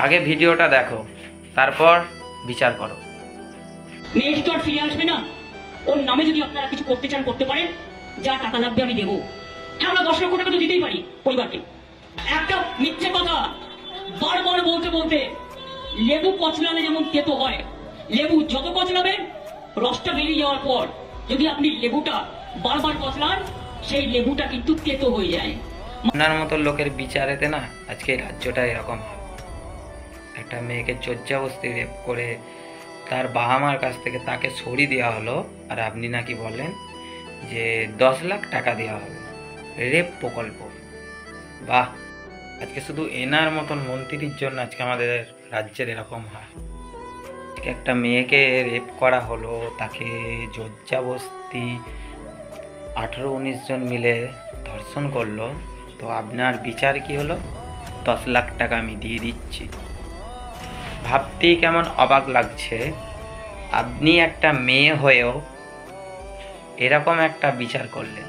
আগে ভিডিওটা দেখো, তারপর বিচার করো। মেয়েটি তো আর ফিরে আসবে না। ওর নামে যদি আপনারা কিছু করতে চান করতে পারেন, যা টাকা লাগবে আমি দেবো। হ্যাঁ, আমরা 10 লক্ষ টাকা তো দিতেই পারি পরিবারকে। একটা মিথ্যে কথা বারবার বলতে বলতে লেবু কচলালে যেমন তেতো হয়, লেবু যত কচলাবে রসটা বেরিয়ে যাওয়ার পর যদি আপনি লেবুটা বারবার কচলান, সেই লেবুটা কিন্তু তেতো হয়ে যায়। আপনার মতো লোকের বিচারেতে না আজকে এই রাজ্যটা এরকম হয়। একটা মেয়েকে জোরজবরদস্তি রেপ করে তার বাবা মার কাছ থেকে তাকে সরিয়ে দেওয়া হলো, আর আপনি নাকি বললেন যে 10 লাখ টাকা দেওয়া হবে রেপ প্রকল্প। বাহ! আজকে শুধু এনার মতন মন্ত্রীর জন্য আজকে আমাদের রাজ্যের এরকম হয়। আজকে একটা মেয়েকে রেপ করা হলো, তাকে জোরজবরদস্তি 18-19 জন মিলে ধর্ষণ করলো, তো আপনার বিচার কি হলো? 10 লাখ টাকা আমি দিয়ে দিচ্ছি। ভাবতেই কেমন অবাক লাগছে, আপনি একটা মেয়ে হয়েও এরকম একটা বিচার করলেন।